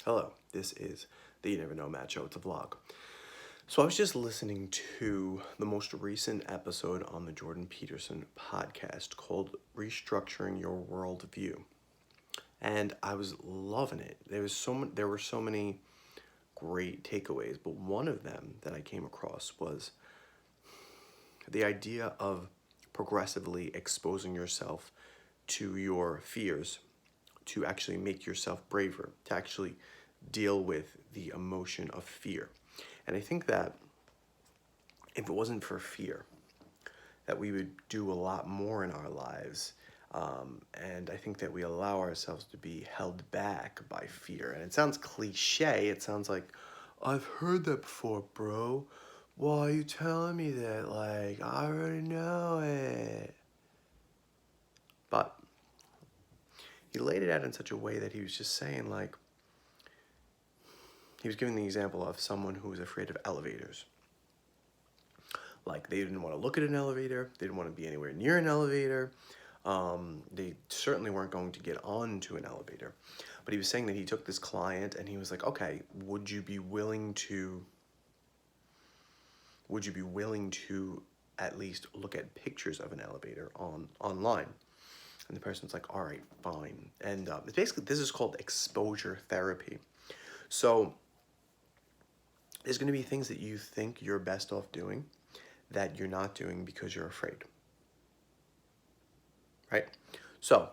Hello, this is the You Never Know Matt Show. It's a vlog. So I was just listening to the most recent episode on the Jordan Peterson podcast called Restructuring Your Worldview. And I was loving it. There were so many great takeaways, but one of them that I came across was the idea of progressively exposing yourself to your fears to actually make yourself braver, to actually deal with the emotion of fear. And I think that if it wasn't for fear, that we would do a lot more in our lives. And I think that we allow ourselves to be held back by fear. And it sounds cliche. It sounds like, I've heard that before, bro. Why are you telling me that? Like, I already know it. But he laid it out in such a way that he was just saying, like, he was giving the example of someone who was afraid of elevators. Like, they didn't want to look at an elevator. They didn't want to be anywhere near an elevator. They certainly weren't going to get onto an elevator. But he was saying that he took this client and he was like, okay, would you be willing to at least look at pictures of an elevator online? And the person's like, all right, fine. And it's basically, this is called exposure therapy. So there's going to be things that you think you're best off doing that you're not doing because you're afraid. Right? So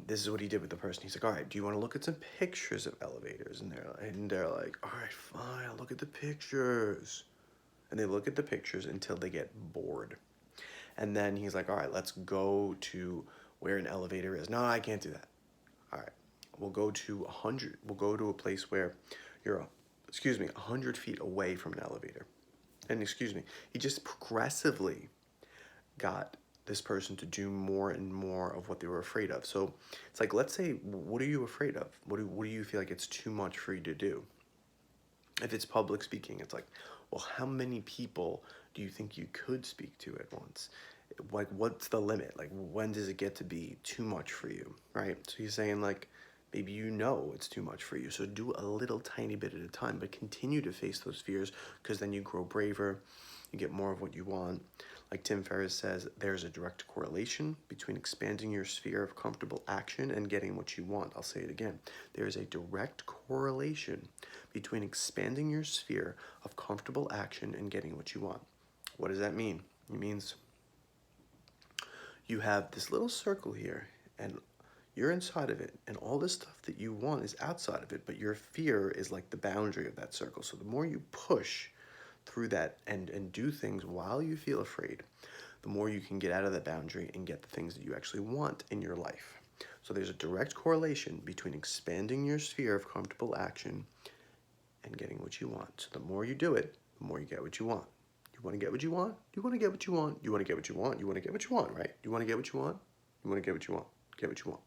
this is what he did with the person. He's like, all right, do you want to look at some pictures of elevators? And they're like, all right, fine, I'll look at the pictures. And they look at the pictures until they get bored. And then he's like, all right, let's go to where an elevator is. No, I can't do that. All right, we'll go to a place where you're 100 feet away from an elevator. And he just progressively got this person to do more and more of what they were afraid of. So it's like, let's say, what are you afraid of? What do you feel like it's too much for you to do? If it's public speaking, it's like, well, how many people do you think you could speak to at once? Like, what's the limit? Like, when does it get to be too much for you, right? So he's saying, like, maybe you know it's too much for you, so do a little tiny bit at a time, but continue to face those fears, because then you grow braver, you get more of what you want. Like Tim Ferriss says, there's a direct correlation between expanding your sphere of comfortable action and getting what you want. I'll say it again. There is a direct correlation between expanding your sphere of comfortable action and getting what you want. What does that mean? It means you have this little circle here, and you're inside of it, and all this stuff that you want is outside of it, but your fear is like the boundary of that circle. So the more you push through that and do things while you feel afraid, the more you can get out of that boundary and get the things that you actually want in your life. So there's a direct correlation between expanding your sphere of comfortable action and getting what you want. So the more you do it, the more you get what you want. You want to get what you want? You want to get what you want? You want to get what you want? You want to get what you want, right? You want to get what you want? You want to get what you want? Get what you want.